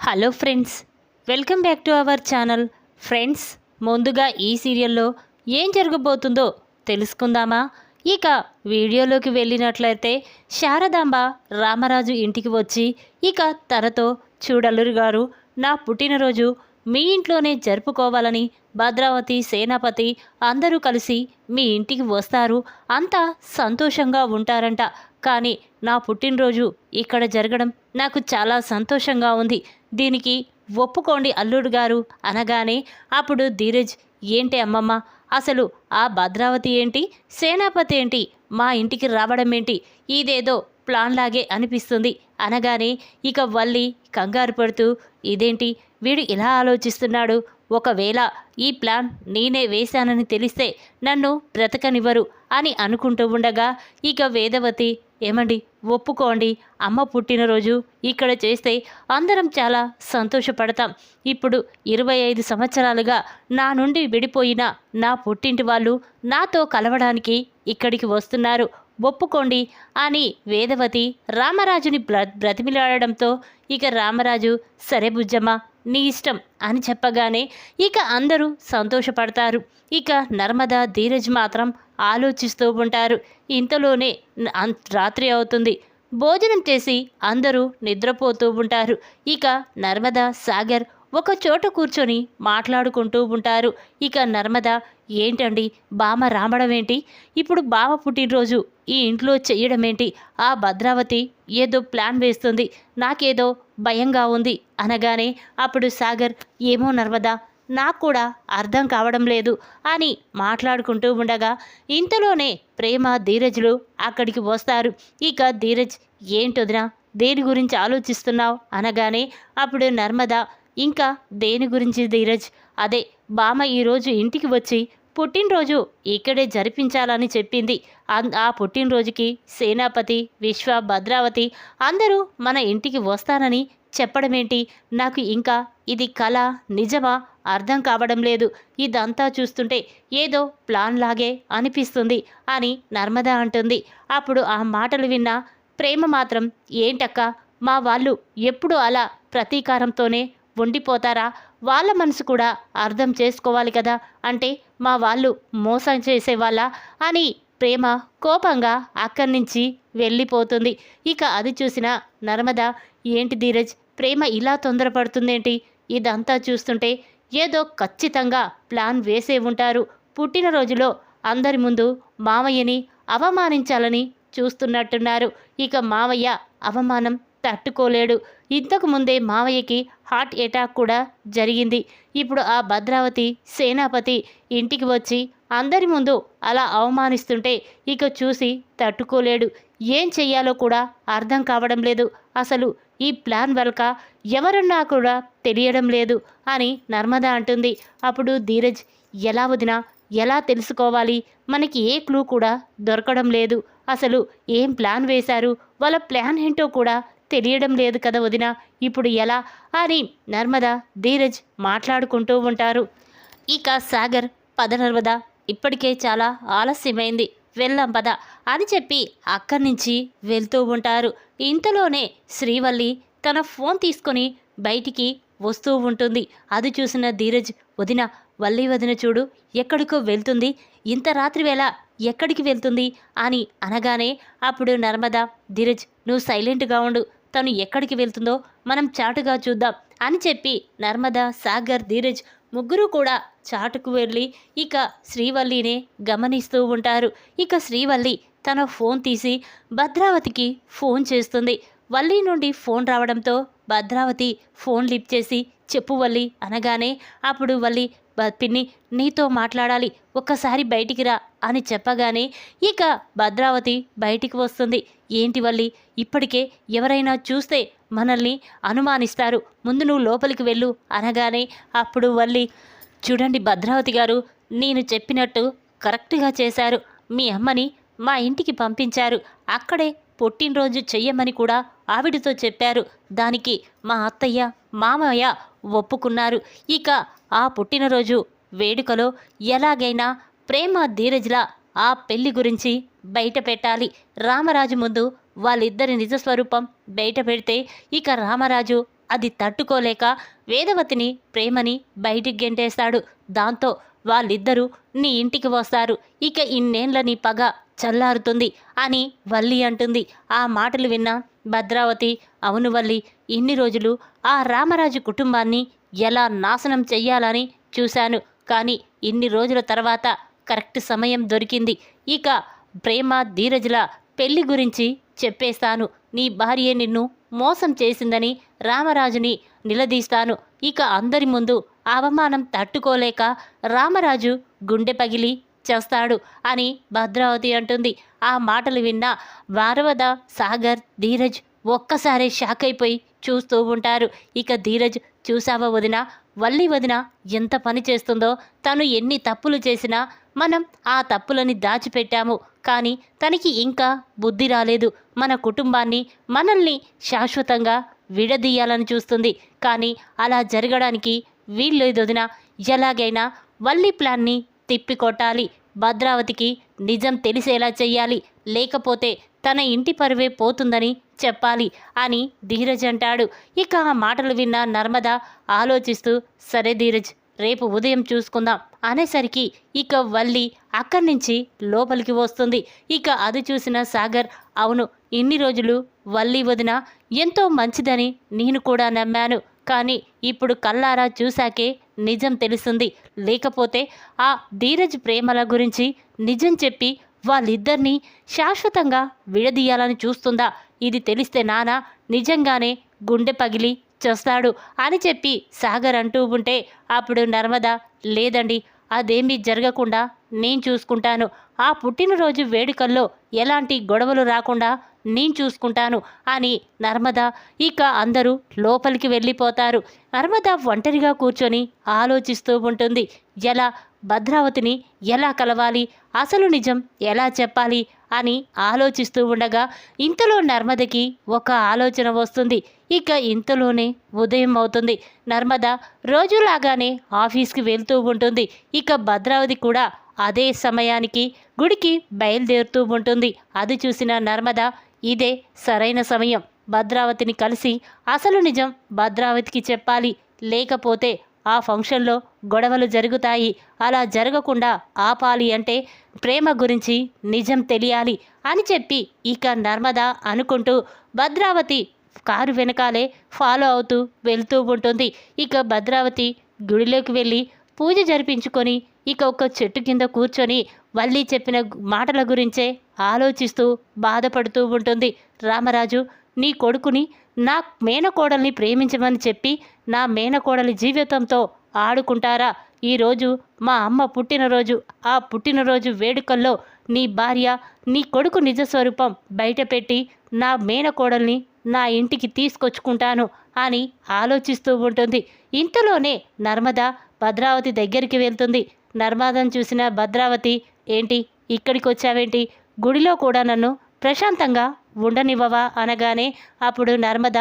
Hello friends, welcome back to our channel. Friends, ముందుగా ఈ సీరియల్లో ఏం జరగబోతుందో తెలుసుకుందామా? ఇక వీడియోలోకి వెళ్ళినట్లయితే శారదాంబ రామరాజు ఇంటికి వచ్చి ఇక తనతో, చూడల్లురు గారు, నా పుట్టినరోజు మీ ఇంట్లోనే జరుపుకోవాలని భద్రావతి, సేనాపతి అందరూ కలిసి మీ ఇంటికి వస్తారు, అంతా సంతోషంగా ఉంటారంట. కానీ నా పుట్టినరోజు ఇక్కడ జరగడం నాకు చాలా సంతోషంగా ఉంది, దీనికి ఒప్పుకోండి అల్లుడు గారు అనగానే అప్పుడు ధీరజ్, ఏంటి అమ్మమ్మ, అసలు ఆ భద్రావతి ఏంటి, సేనాపతి ఏంటి మా ఇంటికి రావడం ఏంటి, ఇదేదో ప్లాన్ లాగే అనిపిస్తుంది అనగానే ఇక వల్లి కంగారు పడుతూ, ఇదేంటి వీడు ఇలా ఆలోచిస్తున్నాడు, ఒకవేళ ఈ ప్లాన్ నేనే వేశానని తెలిస్తే నన్ను బ్రతకనివ్వరు అని అనుకుంటూ ఉండగా ఇక వేదవతి, ఏమండి ఒప్పుకోండి, అమ్మ పుట్టినరోజు ఇక్కడ చేస్తే అందరం చాలా సంతోషపడతాం. ఇప్పుడు 25 సంవత్సరాలుగా నా నుండి విడిపోయిన నా పుట్టింటి వాళ్ళు నాతో కలవడానికి ఇక్కడికి వస్తున్నారు, ఒప్పుకోండి అని వేదవతి రామరాజుని బ్రతిమిలాడడంతో ఇక రామరాజు, సరే బుజ్జమ్మ నీ ఇష్టం అని చెప్పగానే ఇక అందరూ సంతోషపడతారు. ఇక నర్మద, ధీరజ్ మాత్రం ఆలోచిస్తూ ఉంటారు. ఇంతలోనే రాత్రి అవుతుంది. భోజనం చేసి అందరూ నిద్రపోతూ ఉంటారు. ఇక నర్మద, సాగర్ ఒక చోట కూర్చొని మాట్లాడుకుంటూ ఉంటారు. ఇక నర్మద, ఏంటండి బామ రావడం ఏంటి, ఇప్పుడు బావ పుట్టినరోజు ఈ ఇంట్లో చెయ్యడం ఏంటి, ఆ భద్రావతి ఏదో ప్లాన్ వేస్తుంది, నాకేదో భయంగా ఉంది అనగానే అప్పుడు సాగర్, ఏమో నర్మద, నాకు కూడా అర్థం కావడం లేదు అని మాట్లాడుకుంటూ ఉండగా ఇంతలోనే ప్రేమ, ధీరజ్లు అక్కడికి వస్తారు. ఇక ధీరజ్, ఏంటొదినా దేని గురించి ఆలోచిస్తున్నావు అనగానే అప్పుడు నర్మద, ఇంకా దేని గురించి ధీరజ్, అదే బామ ఈరోజు ఇంటికి వచ్చి పుట్టినరోజు ఇక్కడే జరిపించాలని చెప్పింది, ఆ పుట్టినరోజుకి సేనాపతి, విశ్వ, భద్రావతి అందరూ మన ఇంటికి వస్తానని చెప్పడమేంటి, నాకు ఇంకా ఇది కళ నిజమా అర్థం కావడం లేదు, ఇదంతా చూస్తుంటే ఏదో ప్లాన్ లాగే అనిపిస్తుంది అని నర్మద అంటుంది. అప్పుడు ఆ మాటలు విన్న ప్రేమ మాత్రం, ఏంటక్క, మా వాళ్ళు ఎప్పుడు అలా ప్రతీకారంతోనే ఉండిపోతారా, వాళ్ళ మనసు కూడా అర్థం చేసుకోవాలి కదా, అంటే మా వాళ్ళు మోసం చేసేవాళ్ళ అని ప్రేమ కోపంగా అక్కడి నుంచి వెళ్ళిపోతుంది. ఇక అది చూసిన నర్మద, ఏంటి ధీరజ్, ప్రేమ ఇలా తొందరపడుతుందేంటి, ఇదంతా చూస్తుంటే ఏదో ఖచ్చితంగా ప్లాన్ వేసే ఉంటారు, పుట్టినరోజులో అందరి ముందు మామయ్యని అవమానించాలని చూస్తున్నట్టున్నారు. ఇక మామయ్య అవమానం తట్టుకోలేడు, ఇంతకు ముందే మావయ్యకి హార్ట్ అటాక్ కూడా జరిగింది, ఇప్పుడు ఆ భద్రావతి, సేనాపతి ఇంటికి వచ్చి అందరి ముందు అలా అవమానిస్తుంటే ఇక చూసి తట్టుకోలేడు, ఏం చెయ్యాలో కూడా అర్థం కావడం లేదు, అసలు ఈ ప్లాన్ వెనుక ఎవరున్నా కూడా తెలియడం లేదు అని నర్మద అంటుంది. అప్పుడు ధీరజ్, ఎలా వదినా, ఎలా తెలుసుకోవాలి, మనకి ఏ క్లూ కూడా దొరకడం లేదు, అసలు ఏం ప్లాన్ వేశారు, వాళ్ళ ప్లాన్ ఏంటో కూడా తెలియడం లేదు కదా వదిన, ఇప్పుడు ఎలా అని నర్మద, ధీరజ్ మాట్లాడుకుంటూ ఉంటారు. ఇక సాగర్, పద నర్మద, ఇప్పటికే చాలా ఆలస్యమైంది, వెళ్దాం పద అని చెప్పి అక్కడి నుంచి వెళ్తూ ఉంటారు. ఇంతలోనే శ్రీవల్లి తన ఫోన్ తీసుకొని బయటికి వస్తూ ఉంటుంది. అది చూసిన ధీరజ్, వదిన, వల్లి వదిన చూడు ఎక్కడికో వెళ్తుంది, ఇంత రాత్రి వేళ ఎక్కడికి వెళ్తుంది అని అనగానే అప్పుడు నర్మద, ధీరజ్ నువ్వు సైలెంట్గా ఉండు, తను ఎక్కడికి వెళ్తుందో మనం చాటుగా చూద్దాం అని చెప్పి నర్మద, సాగర్, ధీరజ్ ముగ్గురు కూడా చాటుకు వెళ్ళి ఇక శ్రీవల్లినే గమనిస్తూ ఉంటారు. ఇక శ్రీవల్లి తన ఫోన్ తీసి భద్రావతికి ఫోన్ చేస్తుంది. వల్లి నుండి ఫోన్ రావడంతో భద్రావతి ఫోన్ లిఫ్ట్ చేసి, చెప్పు వల్లి అనగానే అప్పుడు వల్లి, పిన్ని నీతో మాట్లాడాలి, ఒక్కసారి బయటికి రా అని చెప్పగానే ఇక భద్రావతి బయటికి వస్తుంది. ఏంటి వల్లి, ఇప్పటికే ఎవరైనా చూస్తే మనల్ని అనుమానిస్తారు, ముందు నువ్వు లోపలికి వెళ్ళు అనగానే అప్పుడు వల్లి, చూడండి భద్రావతి గారు, నేను చెప్పినట్టు కరెక్ట్గా చేశారు, మీ అమ్మని మా ఇంటికి పంపించారు, అక్కడే పుట్టినరోజు చెయ్యమని కూడా ఆవిడతో చెప్పారు, దానికి మా అత్తయ్య, మామయ్య ఒప్పుకున్నారు, ఇక ఆ పుట్టినరోజు వేడుకలో ఎలాగైనా ప్రేమ, ధీరజ్ల ఆ పెళ్లి గురించి బయట పెట్టాలి, రామరాజు ముందు వాళ్ళిద్దరి నిజస్వరూపం బయట పెడితే ఇక రామరాజు అది తట్టుకోలేక వేదవతిని ప్రేమని బయటికి గెంటేస్తాడు. దాంతో వాళ్ళిద్దరూ నీ ఇంటికి వస్తారు. ఇక ఇన్నేళ్ల నీ పగ చల్లారుతుంది అని వల్లి అంటుంది. ఆ మాటలు విన్న భద్రావతి, అవును వల్లి, ఇన్ని రోజులు ఆ రామరాజు కుటుంబాన్ని ఎలా నాశనం చెయ్యాలని చూశాను. కానీ ఇన్ని రోజుల తర్వాత కరెక్ట్ సమయం దొరికింది. ఇక ప్రేమ ధీరజుల పెళ్లి గురించి చెప్పేస్తాను. నీ భార్యే నిన్ను మోసం చేసిందని రామరాజుని నిలదీస్తాను. ఇక అందరి ముందు అవమానం తట్టుకోలేక రామరాజు గుండె పగిలి చేస్తాడు అని భద్రావతి అంటుంది. ఆ మాటలు విన్న వారవద, సాగర్, ధీరజ్ ఒక్కసారి షాక్ అయిపోయి చూస్తూ ఉంటారు. ఇక ధీరజ్, చూసావా వదిన, వల్లి వదిన ఎంత పని చేస్తుందో. తను ఎన్ని తప్పులు చేసినా మనం ఆ తప్పులని దాచిపెట్టాము. కానీ తనకి ఇంకా బుద్ధి రాలేదు. మన కుటుంబాన్ని, మనల్ని శాశ్వతంగా విడదీయాలని చూస్తుంది. కానీ అలా జరగడానికి వీల్లేదు వదిన. ఎలాగైనా వల్లి ప్లాన్ని తిప్పికొట్టాలి. భద్రావతికి నిజం తెలిసేలా చెయ్యాలి. లేకపోతే తన ఇంటి పరువే పోతుందని చెప్పాలి అని ధీరజ్ అంటాడు. ఇక ఆ మాటలు విన్న నర్మద ఆలోచిస్తూ, సరే ధీరజ్, రేపు ఉదయం చూసుకుందాం అనేసరికి ఇక వల్లి అక్కడి నుంచి లోపలికి వస్తుంది. ఇక అది చూసిన సాగర్, అవును, ఇన్ని రోజులు వల్లి వదిన ఎంతో మంచిదని నేను కూడా నమ్మాను. కానీ ఇప్పుడు కల్లారా చూశాకే నిజం తెలుస్తుంది. లేకపోతే ఆ ధీరజ్ ప్రేమల గురించి నిజం చెప్పి వాళ్ళిద్దరినీ శాశ్వతంగా విడదీయాలని చూస్తుందా? ఇది తెలిస్తే నాన్న నిజంగానే గుండె పగిలి చేస్తాడు అని చెప్పి సాగర్ అంటూ ఉంటే అప్పుడు నర్మద, లేదండి, అదేమీ జరగకుండా నేను చూసుకుంటాను. ఆ పుట్టినరోజు వేడుకల్లో ఎలాంటి గొడవలు రాకుండా నేను చూసుకుంటాను అని నర్మద, ఇక అందరూ లోపలికి వెళ్ళిపోతారు. నర్మద ఒంటరిగా కూర్చొని ఆలోచిస్తూ ఉంటుంది. ఎలా భద్రావతిని ఎలా కలవాలి, అసలు నిజం ఎలా చెప్పాలి అని ఆలోచిస్తూ ఉండగా ఇంతలో నర్మదకి ఒక ఆలోచన వస్తుంది. ఇక ఇంతలోనే ఉదయం అవుతుంది. నర్మద రోజులాగానే ఆఫీస్కి వెళ్తూ ఉంటుంది. ఇక భద్రావతి కూడా అదే సమయానికి గుడికి బయలుదేరుతూ ఉంటుంది. అది చూసిన నర్మద, ఇదే సరైన సమయం, భద్రావతిని కలిసి అసలు నిజం భద్రావతికి చెప్పాలి. లేకపోతే ఆ ఫంక్షన్లో గొడవలు జరుగుతాయి. అలా జరగకుండా ఆపాలి అంటే ప్రేమ గురించి నిజం తెలియాలి అని చెప్పి ఇక నర్మద అనుకుంటూ భద్రావతి కారు వెనకాలే ఫాలో అవుతూ వెళ్తూ ఉంటుంది. ఇక భద్రావతి గుడిలోకి వెళ్ళి పూజ జరిపించుకొని ఇక ఒక చెట్టు కింద కూర్చొని వల్లి చెప్పిన మాటల గురించే ఆలోచిస్తూ బాధపడుతూ ఉంటుంది. రామరాజు, నీ కొడుకుని నా మేనకోడల్ని ప్రేమించమని చెప్పి నా మేనకోడలి జీవితంతో ఆడుకుంటారా? ఈరోజు మా అమ్మ పుట్టినరోజు. ఆ పుట్టినరోజు వేడుకల్లో నీ భార్య, నీ కొడుకు నిజస్వరూపం బయటపెట్టి నా మేనకోడల్ని నా ఇంటికి తీసుకొచ్చుకుంటాను అని ఆలోచిస్తూ ఉంటుంది. ఇంతలోనే నర్మద భద్రావతి దగ్గరికి వెళ్తుంది. నర్మదను చూసిన భద్రావతి, ఏంటి ఇక్కడికి వచ్చావేంటి? గుడిలో కూడా నన్ను ప్రశాంతంగా ఉండనివ్వవా అనగానే అప్పుడు నర్మద,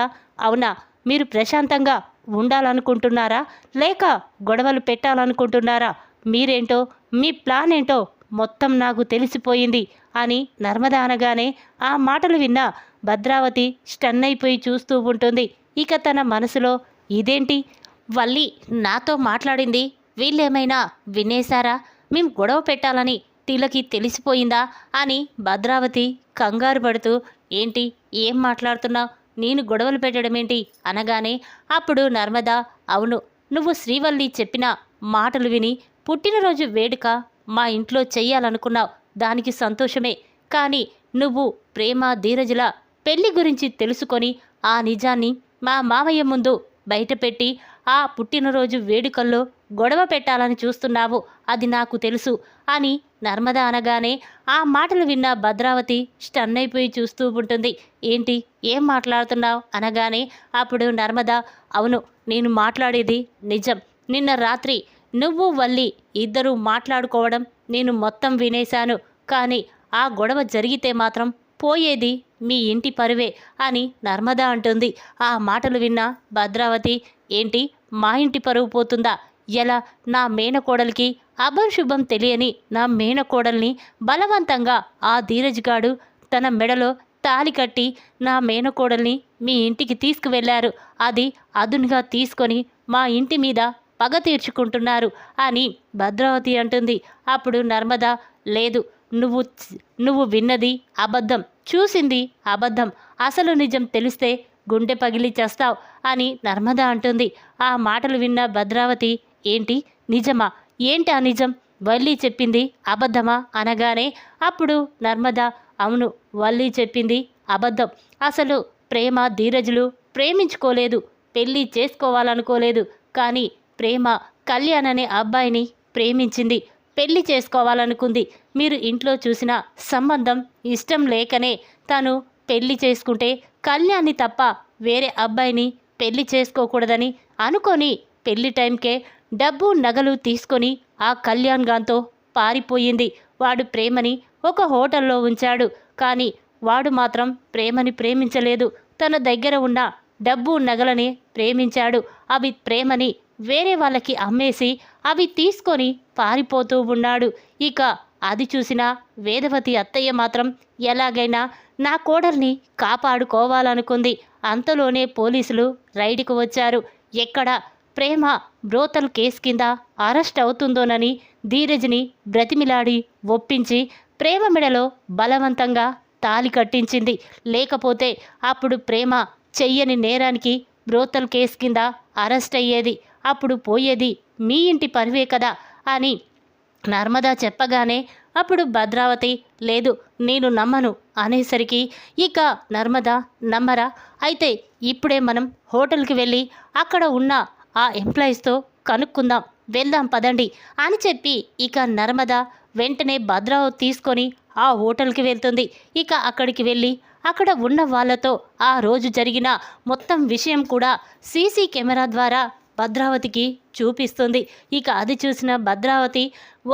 అవునా, మీరు ప్రశాంతంగా ఉండాలనుకుంటున్నారా లేక గొడవలు పెట్టాలనుకుంటున్నారా? మీరేంటో, మీ ప్లాన్ ఏంటో మొత్తం నాకు తెలిసిపోయింది అని నర్మద అనగానే ఆ మాటలు విన్న భద్రావతి స్టన్ అయిపోయి చూస్తూ ఉంటుంది. ఇక తన మనసులో, ఇదేంటి, వల్లి నాతో మాట్లాడింది వీళ్ళేమైనా వినేశారా? మేం గొడవ పెట్టాలని వీళ్ళకి తెలిసిపోయిందా అని భద్రావతి కంగారు పడుతూ, ఏంటి, ఏం మాట్లాడుతున్నావు, నేను గొడవలు పెట్టడమేంటి అనగానే అప్పుడు నర్మద, అవును, నువ్వు శ్రీవల్లి చెప్పిన మాటలు విని పుట్టినరోజు వేడుక మా ఇంట్లో చెయ్యాలనుకున్నావు. దానికి సంతోషమే. కానీ నువ్వు ప్రేమ ధీరజుల పెళ్లి గురించి తెలుసుకొని ఆ నిజాన్ని మా మామయ్య ముందు బయటపెట్టి ఆ పుట్టినరోజు వేడుకల్లో గొడవ పెట్టాలని చూస్తున్నావు. అది నాకు తెలుసు అని నర్మద అనగానే ఆ మాటలు విన్న భద్రావతి స్టన్ అయిపోయి చూస్తూ ఉంటుంది. ఏంటి, ఏం మాట్లాడుతున్నావు అనగానే అప్పుడు నర్మద, అవును, నేను మాట్లాడేది నిజం. నిన్న రాత్రి నువ్వు వల్లి ఇద్దరూ మాట్లాడుకోవడం నేను మొత్తం వినేశాను. కానీ ఆ గొడవ జరిగితే మాత్రం పోయేది మీ ఇంటి పరువే అని నర్మద అంటుంది. ఆ మాటలు విన్న భద్రావతి, ఏంటి, మా ఇంటి పరువు పోతుందా? ఎలా? నా మేనకోడలికి అభంశుభం తెలియని నా మేనకోడల్ని బలవంతంగా ఆ ధీరజ్ గాడు తన మెడలో తాళి కట్టి నా మేనకోడల్ని మీ ఇంటికి తీసుకువెళ్లారు. అది అదునుగా తీసుకొని మా ఇంటి మీద పగ తీర్చుకుంటున్నారు అని భద్రావతి అంటుంది. అప్పుడు నర్మద, లేదు, నువ్వు నువ్వు విన్నది అబద్ధం, చూసింది అబద్ధం, అసలు నిజం తెలిస్తే గుండె పగిలి చేస్తావు అని నర్మద అంటుంది. ఆ మాటలు విన్న భద్రావతి, ఏంటి నిజమా? ఏంటి ఆ నిజం? వల్లి చెప్పింది అబద్ధమా అనగానే అప్పుడు నర్మద, అవును, వల్లి చెప్పింది అబద్ధం. అసలు ప్రేమ ధీరజులు ప్రేమించుకోలేదు, పెళ్ళి చేసుకోవాలనుకోలేదు. కానీ ప్రేమ కళ్యాణ్ అనే అబ్బాయిని ప్రేమించింది, పెళ్లి చేసుకోవాలనుకుంది. మీరు ఇంట్లో చూసిన సంబంధం ఇష్టం లేకనే తను పెళ్లి చేసుకుంటే కళ్యాణ్ని తప్ప వేరే అబ్బాయిని పెళ్లి చేసుకోకూడదని అనుకొని పెళ్లి టైంకే డబ్బు నగలు తీసుకొని ఆ కళ్యాణ్ గాంతో పారిపోయింది. వాడు ప్రేమని ఒక హోటల్లో ఉంచాడు, కానీ వాడు మాత్రం ప్రేమని ప్రేమించలేదు. తన దగ్గర ఉన్న డబ్బు నగలని ప్రేమించాడు. అవి ప్రేమని వేరే వాళ్ళకి అమ్మేసి అవి తీసుకొని పారిపోతూ ఉన్నాడు. ఇక అది చూసిన వేదవతి అత్తయ్య మాత్రం ఎలాగైనా నా కోడల్ని కాపాడుకోవాలనుకుంది. అంతలోనే పోలీసులు రైడ్కి వచ్చారు. ఎక్కడ ప్రేమ బ్రోతల్ కేసు కింద అరెస్ట్ అవుతుందోనని ధీరజ్ని బ్రతిమిలాడి ఒప్పించి ప్రేమ మెడలో బలవంతంగా తాళి కట్టించింది. లేకపోతే అప్పుడు ప్రేమ చెయ్యని నేరానికి బ్రోతల్ కేసు కింద అరెస్ట్ అయ్యేది. అప్పుడు పోయేది మీ ఇంటి పరువే కదా అని నర్మద చెప్పగానే అప్పుడు భద్రావతి, లేదు, నేను నమ్మను అనేసరికి ఇక నర్మద, నమ్మరా? అయితే ఇప్పుడే మనం హోటల్కి వెళ్ళి అక్కడ ఉన్న ఆ ఎంప్లాయీస్తో కనుక్కుందాం, వెళ్దాం పదండి అని చెప్పి ఇక నర్మద వెంటనే భద్రావతి తీసుకొని ఆ హోటల్కి వెళ్తుంది. ఇక అక్కడికి వెళ్ళి అక్కడ ఉన్న వాళ్ళతో ఆ రోజు జరిగిన మొత్తం విషయం కూడా సీసీ కెమెరా ద్వారా భద్రావతికి చూపిస్తుంది. ఇక అది చూసిన భద్రావతి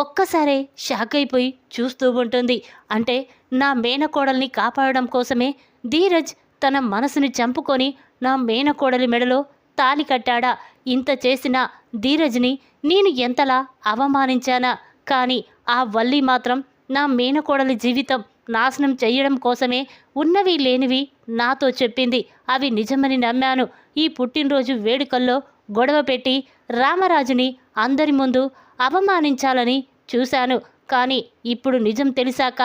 ఒక్కసారే షాక్ అయిపోయి చూస్తూ ఉంటుంది. అంటే నా మేనకోడల్ని కాపాడడం కోసమే ధీరజ్ తన మనసుని చంపుకొని నా మేనకోడలి మెడలో తాళి కట్టాడా? ఇంత చేసిన ధీరజ్ని నేను ఎంతలా అవమానించానా? కానీ ఆ వల్లి మాత్రం నా మేనకోడలి జీవితం నాశనం చెయ్యడం కోసమే ఉన్నవి లేనివి నాతో చెప్పింది. అవి నిజమని నమ్మాను. ఈ పుట్టినరోజు వేడుకల్లో గొడవ పెట్టి రామరాజుని అందరి ముందు అవమానించాలని చూశాను. కానీ ఇప్పుడు నిజం తెలిసాక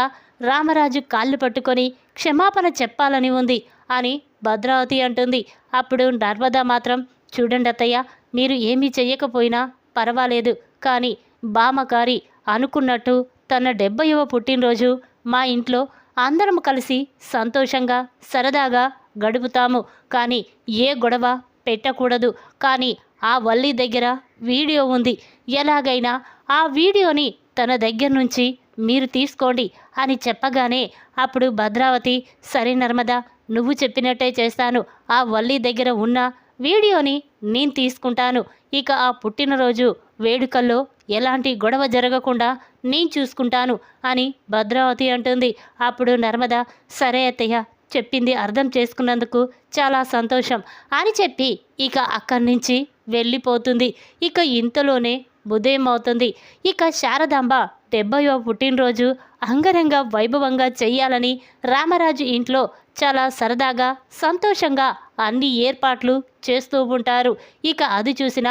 రామరాజు కాళ్ళు పట్టుకొని క్షమాపణ చెప్పాలని ఉంది అని భద్రావతి అంటుంది. అప్పుడు నర్మద మాత్రం, చూడండి అత్తయ్య, మీరు ఏమీ చెయ్యకపోయినా పర్వాలేదు, కానీ బామగారి అనుకున్నట్టు తన 70వ పుట్టినరోజు మా ఇంట్లో అందరం కలిసి సంతోషంగా సరదాగా గడుపుతాము. కానీ ఏ గొడవ పెట్టకూడదు. కానీ ఆ వల్లి దగ్గర వీడియో ఉంది, ఎలాగైనా ఆ వీడియోని తన దగ్గర నుంచి మీరు తీసుకోండి అని చెప్పగానే అప్పుడు భద్రావతి, సరే నర్మద, నువ్వు చెప్పినట్టే చేస్తాను. ఆ వల్లి దగ్గర ఉన్న వీడియోని నేను తీసుకుంటాను. ఇక ఆ పుట్టినరోజు వేడుకల్లో ఎలాంటి గొడవ జరగకుండా నేను చూసుకుంటాను అని భద్రావతి అంటుంది. అప్పుడు నర్మద, సరే అత్తయ్య, చెప్పింది అర్థం చేసుకున్నందుకు చాలా సంతోషం అని చెప్పి ఇక అక్కడి నుంచి వెళ్ళిపోతుంది. ఇక ఇంతలోనే ఉదయం అవుతుంది. ఇక శారదాంబ 70వ పుట్టినరోజు అంగరంగ వైభవంగా చెయ్యాలని రామరాజు ఇంట్లో చాలా సరదాగా సంతోషంగా అన్ని ఏర్పాట్లు చేస్తూ ఉంటారు. ఇక అది చూసిన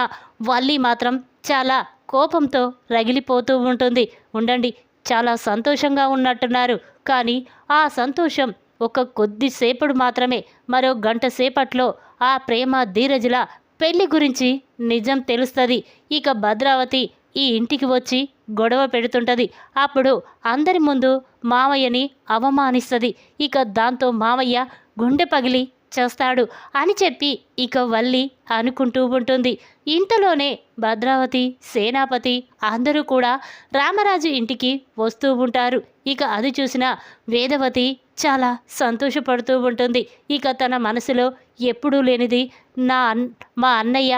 వల్లి మాత్రం చాలా కోపంతో రగిలిపోతూ ఉంటుంది. ఉండండి, చాలా సంతోషంగా ఉన్నట్టున్నారు, కానీ ఆ సంతోషం ఒక కొద్దిసేపడు మాత్రమే. మరో గంట సేపట్లో ఆ ప్రేమ ధీరజుల పెళ్లి గురించి నిజం తెలుస్తుంది. ఇక భద్రావతి ఈ ఇంటికి వచ్చి గొడవ పెడుతుంటుంది. అప్పుడు అందరి ముందు మావయ్యని అవమానిస్తుంది. ఇక దాంతో మావయ్య గుండె పగిలి చేస్తాడు అని చెప్పి ఇక వల్లి అనుకుంటూ ఉంటుంది. ఇంతలోనే భద్రావతి, సేనాపతి అందరూ కూడా రామరాజు ఇంటికి వస్తూ ఉంటారు. ఇక అది చూసిన వేదవతి చాలా సంతోషపడుతూ ఉంటుంది. ఇక తన మనసులో ఎప్పుడూ లేనిది, మా అన్నయ్య,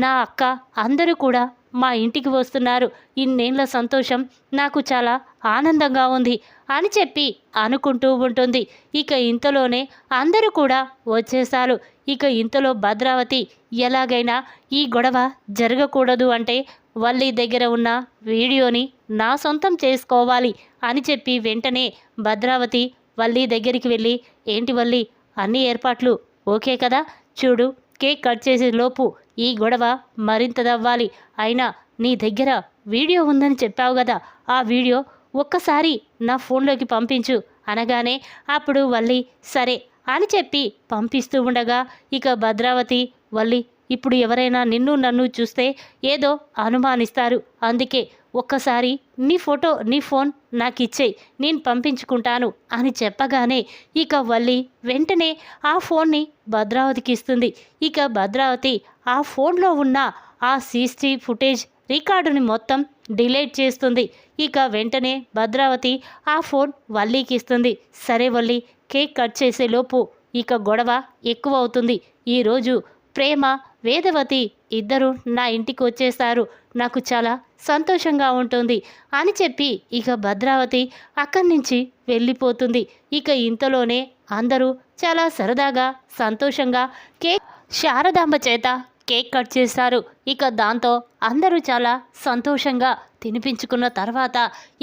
నా అక్క అందరూ కూడా మా ఇంటికి వస్తున్నారు, ఇన్నేళ్ల సంతోషం నాకు చాలా ఆనందంగా ఉంది అని చెప్పి అనుకుంటూ ఉంటుంది. ఇక ఇంతలోనే అందరూ కూడా వచ్చేశారు. ఇక ఇంతలో భద్రావతి ఎలాగైనా ఈ గొడవ జరగకూడదు అంటే వల్లి దగ్గర ఉన్న వీడియోని నా సొంతం చేసుకోవాలి అని చెప్పి వెంటనే భద్రావతి వల్లి దగ్గరికి వెళ్ళి, ఏంటి వల్లి, అన్ని ఏర్పాట్లు ఓకే కదా? చూడు, కేక్ కట్ చేసే లోపు ఈ గొడవ మరింతదవ్వాలి. అయినా నీ దగ్గర వీడియో ఉందని చెప్పావు కదా, ఆ వీడియో ఒక్కసారి నా ఫోన్లోకి పంపించు అనగానే అప్పుడు వల్లి సరే అని చెప్పి పంపిస్తూ ఉండగా ఇక భద్రావతి, వల్లి, ఇప్పుడు ఎవరైనా నిన్ను నన్ను చూస్తే ఏదో అనుమానిస్తారు. అందుకే ఒక్కసారి నీ ఫోన్ నాకు ఇచ్చేయి, నేను పంపించుకుంటాను అని చెప్పగానే ఇక వల్లి వెంటనే ఆ ఫోన్ని భద్రావతికి ఇస్తుంది. ఇక భద్రావతి ఆ ఫోన్లో ఉన్న ఆ సీసీటీవీ ఫుటేజ్ రికార్డుని మొత్తం డిలీట్ చేస్తుంది. ఇక వెంటనే భద్రావతి ఆ ఫోన్ వల్లికి ఇస్తుంది. సరే వల్లి, కేక్ కట్ చేసేలోపు ఇక గొడవ ఎక్కువ అవుతుంది. ఈరోజు ప్రేమ, వేదవతి ఇద్దరు నా ఇంటికి వచ్చేస్తారు, నాకు చాలా సంతోషంగా ఉంటుంది అని చెప్పి ఇక భద్రావతి అక్కడి నుంచి వెళ్ళిపోతుంది. ఇక ఇంతలోనే అందరూ చాలా సరదాగా సంతోషంగా శారదాంబ చేత కేక్ కట్ చేస్తారు. ఇక దాంతో అందరూ చాలా సంతోషంగా తినిపించుకున్న తర్వాత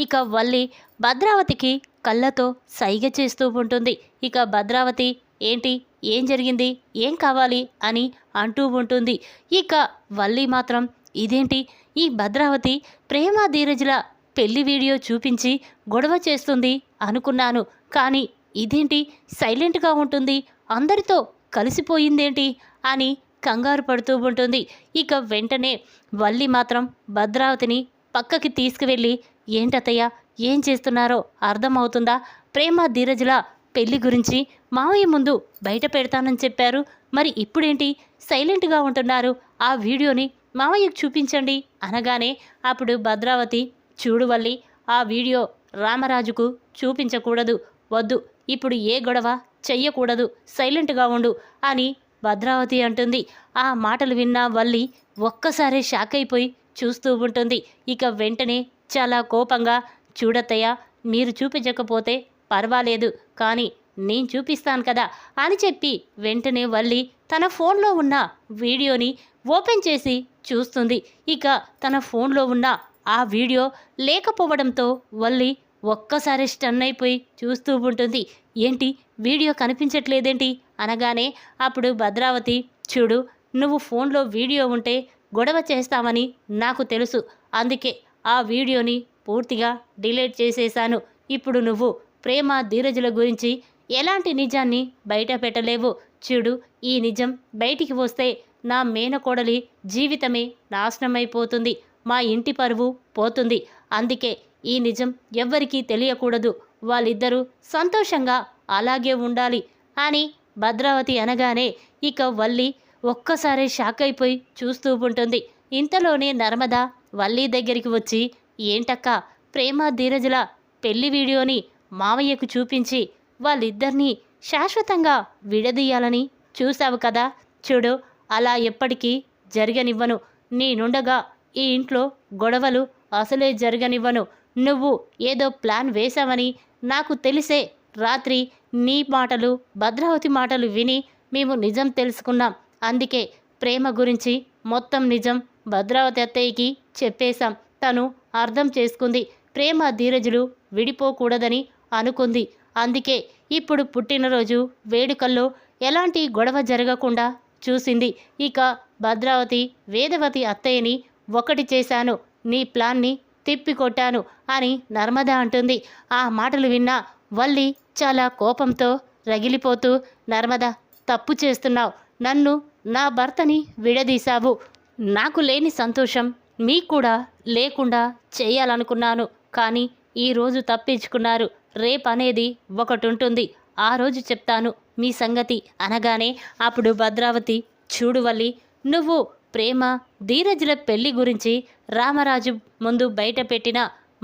ఇక వల్లి భద్రావతికి కళ్ళతో సైగ చేస్తూ ఉంటుంది. ఇక భద్రావతి, ఏంటి, ఏం జరిగింది, ఏం కావాలి అని అంటూ ఉంటుంది. ఇక వల్లి మాత్రం, ఇదేంటి, ఈ భద్రావతి ప్రేమ ధీరజుల పెళ్లి వీడియో చూపించి గొడవ చేస్తుంది అనుకున్నాను, కానీ ఇదేంటి సైలెంట్గా ఉంటుంది, అందరితో కలిసిపోయిందేంటి అని కంగారు పడుతూ ఉంటుంది. ఇక వెంటనే వల్లి మాత్రం భద్రావతిని పక్కకి తీసుకువెళ్ళి, ఏంటత్తయ్య, ఏం చేస్తున్నారో అర్థమవుతుందా? ప్రేమ ధీరజుల పెళ్లి గురించి మావయ్య ముందు బయట పెడతానని చెప్పారు, మరి ఇప్పుడేంటి సైలెంట్గా ఉంటున్నారు? ఆ వీడియోని మావయ్యకు చూపించండి అనగానే అప్పుడు భద్రావతి, చూడు వల్లి, ఆ వీడియో రామరాజుకు చూపించకూడదు, వద్దు, ఇప్పుడు ఏ గొడవ చెయ్యకూడదు, సైలెంట్గా ఉండు అని భద్రావతి అంటుంది. ఆ మాటలు విన్న వల్లి ఒక్కసారే షాక్ అయిపోయి చూస్తూ ఉంటుంది. ఇక వెంటనే చాలా కోపంగా, చూడత్తయ్య, మీరు చూపించకపోతే పర్వాలేదు, కానీ నేను చూపిస్తాను కదా అని చెప్పి వెంటనే వల్లి తన ఫోన్లో ఉన్న వీడియోని ఓపెన్ చేసి చూస్తుంది. ఇక తన ఫోన్లో ఉన్న ఆ వీడియో లేకపోవడంతో వల్లి ఒక్కసారి స్టన్ అయిపోయి చూస్తూ ఉంటుంది. ఏంటి, వీడియో కనిపించట్లేదేంటి అనగానే అప్పుడు భద్రావతి, చూడు, నువ్వు ఫోన్లో వీడియో ఉంటే గొడవ చేస్తామని నాకు తెలుసు, అందుకే ఆ వీడియోని పూర్తిగా డిలీట్ చేసేశాను. ఇప్పుడు నువ్వు ప్రేమ ధీరజుల గురించి ఎలాంటి నిజాన్ని బయట పెట్టలేవు. చూడు, ఈ నిజం బయటికి వస్తే నా మేనకోడలి జీవితమే నాశనమైపోతుంది, మా ఇంటి పరువు పోతుంది. అందుకే ఈ నిజం ఎవ్వరికీ తెలియకూడదు, వాళ్ళిద్దరూ సంతోషంగా అలాగే ఉండాలి అని భద్రావతి అనగానే ఇక వల్లి ఒక్కసారి షాక్ అయిపోయి చూస్తూ ఉంటుంది. ఇంతలోనే నర్మద వల్లి దగ్గరికి వచ్చి, ఏంటక్క, ప్రేమ ధీరజుల పెళ్లి వీడియోని మావయ్యకు చూపించి వాళ్ళిద్దరినీ శాశ్వతంగా విడదీయాలని చూశావు కదా, చూడు, అలా ఎప్పటికీ జరగనివ్వను, నేనుండగా ఈ ఇంట్లో గొడవలు అసలే జరగనివ్వను. నువ్వు ఏదో ప్లాన్ వేశావని నాకు తెలిసే రాత్రి నీ మాటలు, భద్రావతి మాటలు విని మేము నిజం తెలుసుకున్నాం. అందుకే ప్రేమ గురించి మొత్తం నిజం భద్రావతి అత్తయ్యకి చెప్పేశాం. తను అర్థం చేసుకుంది, ప్రేమ ధీరజులు విడిపోకూడదని అనుకుంది. అందుకే ఇప్పుడు పుట్టినరోజు వేడుకల్లో ఎలాంటి గొడవ జరగకుండా చూసింది. ఇక భద్రావతి, వేదవతి అత్తయ్యని ఒకటి చేశాను, నీ ప్లాన్ని తిప్పికొట్టాను అని నర్మద అంటుంది. ఆ మాటలు విన్న వల్లి చాలా కోపంతో రగిలిపోతూ, నర్మద, తప్పు చేస్తున్నావు, నన్ను, నా భర్తని విడదీశావు, నాకు లేని సంతోషం మీకు కూడా లేకుండా చేయాలనుకున్నాను, కానీ ఈరోజు తప్పించుకున్నారు, రేపనేది ఒకటి ఉంటుంది, ఆ రోజు చెప్తాను మీ సంగతి అనగానే అప్పుడు భద్రావతి, చూడు వల్లి, నువ్వు ప్రేమ ధీరజుల పెళ్లి గురించి రామరాజు ముందు బయట పెట్టిన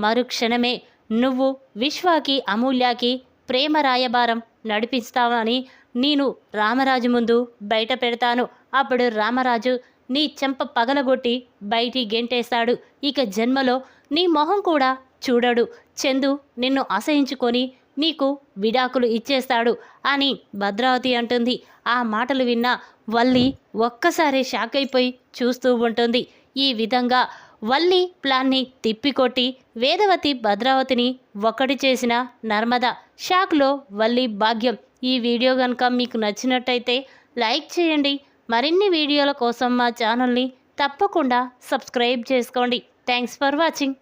మరుక్షణమే నువ్వు విశ్వాకి, అమూల్యకి ప్రేమ రాయబారం నడిపిస్తావని నేను రామరాజు ముందు బయట పెడతాను. అప్పుడు రామరాజు నీ చెంప పగలగొట్టి బయటి గెంటేస్తాడు. ఇక జన్మలో నీ మొహం కూడా చూడడు. చందు నిన్ను అసహించుకొని నీకు విడాకులు ఇచ్చేస్తాడు అని భద్రావతి అంటుంది. ఆ మాటలు విన్న వల్లి ఒక్కసారి షాక్ అయిపోయి చూస్తూ ఉంటుంది. ఈ విధంగా వల్లి ప్లాన్ని తిప్పికొట్టి వేదవతి, భద్రావతిని ఒక్కటి చేసిన నర్మద షాక్లో వల్లి భాగ్యం. ఈ వీడియో కనుక మీకు నచ్చినట్టయితే లైక్ చేయండి. మరిన్ని వీడియోల కోసం మా ఛానల్ని తప్పకుండా సబ్స్క్రైబ్ చేసుకోండి. Thanks for watching.